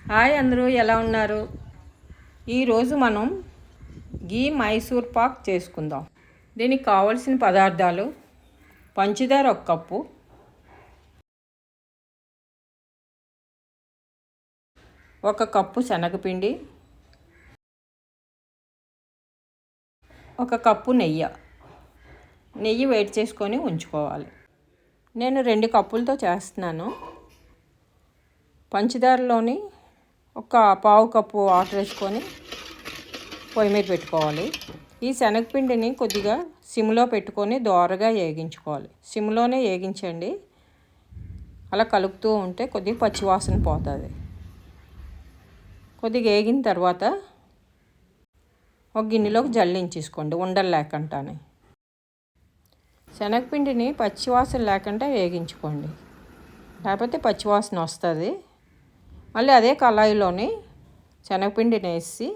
Hi అందరూ ఎలా ఉన్నారు? ఈరోజు మనం గీ మైసూర్ పాక్ చేసుకుందాం. దీనికి కావలసిన పదార్థాలు: పంచదార 1 కప్పు, 1 కప్పు శనగపిండి, 1 కప్పు నెయ్యి వేడి చేసుకొని ఉంచుకోవాలి. నేను 2 కప్పులతో చేస్తున్నాను. పంచదారలోని 1/4 కప్పు వాటర్ వేసుకొని పొయ్యి మీద పెట్టుకోవాలి. ఈ శనగపిండిని కొద్దిగా సిమ్లో పెట్టుకొని దోరగా వేగించుకోవాలి. సిమ్లోనే వేగించండి. అలా కలుపుతూ ఉంటే కొద్దిగా పచ్చివాసన పోతుంది. కొద్దిగా వేగిన తర్వాత ఒక గిన్నెలోకి జల్లించేసుకోండి, ఉండలు లేకుండానే. శనగపిండిని పచ్చివాసన లేకుండా వేగించుకోండి, లేకపోతే పచ్చివాసన వస్తుంది. మళ్ళీ అదే కళాయిలోని శనగపిండిని వేసి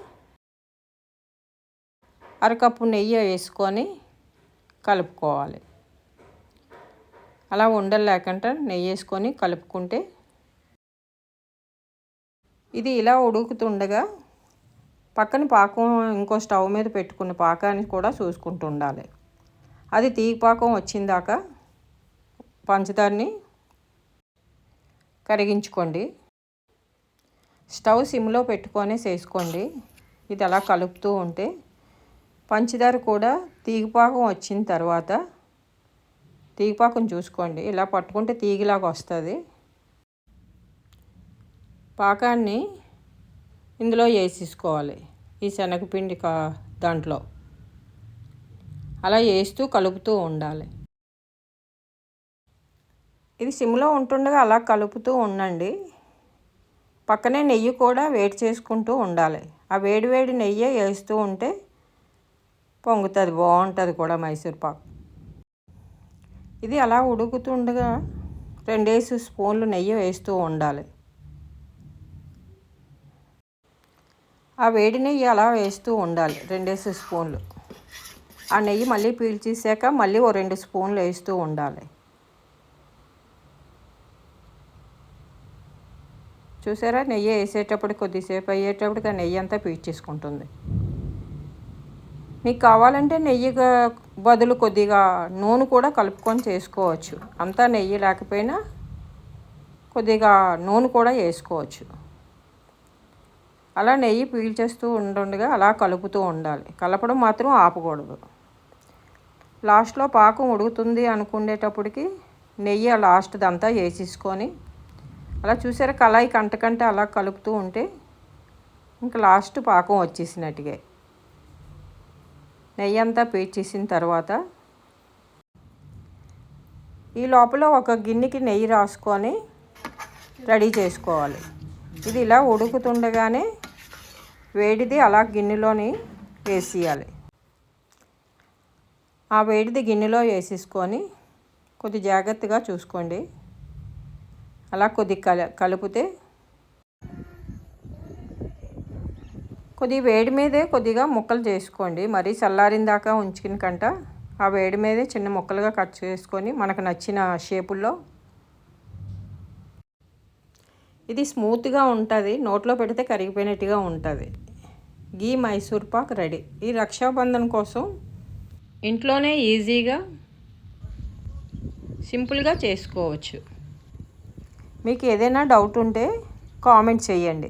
1/2 కప్పు నెయ్యి వేసుకొని కలుపుకోవాలి. అలా ఉండలు లేకుండా నెయ్యి వేసుకొని కలుపుకుంటే ఇది ఇలా ఉడుకుతుండగా పక్కన పాకం ఇంకో స్టవ్ మీద పెట్టుకున్న పాకాన్ని కూడా చూసుకుంటూ ఉండాలి. అది తీగపాకం వచ్చిందాక పంచదారని కరిగించుకోండి. స్టవ్ సిమ్లో పెట్టుకొని చేసుకోండి. ఇది అలా కలుపుతూ ఉంటే పంచదార కూడా తీగపాకం వచ్చిన తర్వాత తీగపాకం చూసుకోండి. ఇలా పట్టుకుంటే తీగలాగా వస్తుంది. పాకాన్ని ఇందులో వేసేసుకోవాలి, ఈ శనగపిండి దాంట్లో. అలా వేస్తూ కలుపుతూ ఉండాలి. ఇది సిమ్లో ఉంటుండగా అలా కలుపుతూ ఉండండి. పక్కనే నెయ్యి కూడా వేడి చేసుకుంటూ ఉండాలి. ఆ వేడి నెయ్యి వేస్తూ ఉంటే పొంగుతుంది, బాగుంటుంది కూడా మైసూర్ పాక్. ఇది అలా ఉడుకుతుండగా 2 స్పూన్లు నెయ్యి వేస్తూ ఉండాలి. ఆ వేడి నెయ్యి అలా వేస్తూ ఉండాలి, 2 స్పూన్లు. ఆ నెయ్యి మళ్ళీ పీల్చేసాక మళ్ళీ 2 స్పూన్లు వేస్తూ ఉండాలి. చూసారా, నెయ్యి వేసేటప్పుడు కొద్దిసేపు అయ్యేటప్పటికి ఆ నెయ్యి అంతా పీల్చేసుకుంటుంది. మీకు కావాలంటే నెయ్యి బదులు కొద్దిగా నూనె కూడా కలుపుకొని చేసుకోవచ్చు. అంతా నెయ్యి లేకపోయినా కొద్దిగా నూనె కూడా వేసుకోవచ్చు. అలా నెయ్యి పీల్చేస్తూ ఉండగా అలా కలుపుతూ ఉండాలి. కలపడం మాత్రం ఆపకూడదు. లాస్ట్లో పాకం ఉడుకుతుంది అనుకునేటప్పటికి నెయ్యి లాస్ట్దంతా వేసేసుకొని అలా చూసారా, కళాయి కంటకంటే అలా కలుపుతూ ఉంటే ఇంకా లాస్ట్ పాకం వచ్చేసినట్టుగా. నెయ్యి అంతా పీల్చేసిన తర్వాత ఈ లోపల ఒక గిన్నెకి నెయ్యి రాసుకొని రెడీ చేసుకోవాలి. ఇది ఇలా ఉడుకుతుండగానే వేడిది అలా గిన్నెలోని వేసేయాలి. ఆ వేడిది గిన్నెలో వేసేసుకొని కొద్ది జాగ్రత్తగా చూసుకోండి. అలా కొద్ది కలిపితే కొద్ది వేడి మీదే కొద్దిగా ముక్కలు చేసుకోండి. మరీ చల్లారిన దాకా ఉంచుకుని కంట ఆ వేడి మీదే చిన్న ముక్కలుగా కట్ చేసుకొని మనకు నచ్చిన షేపుల్లో. ఇది స్మూత్గా ఉంటుంది, నోట్లో పెడితే కరిగిపోయినట్టుగా ఉంటుంది. గీ మైసూర్ పాక్ రెడీ. ఈ రక్షాబంధన్ కోసం ఇంట్లోనే ఈజీగా సింపుల్గా చేసుకోవచ్చు. మీకు ఏదైనా డౌట్ ఉంటే కామెంట్ చేయండి.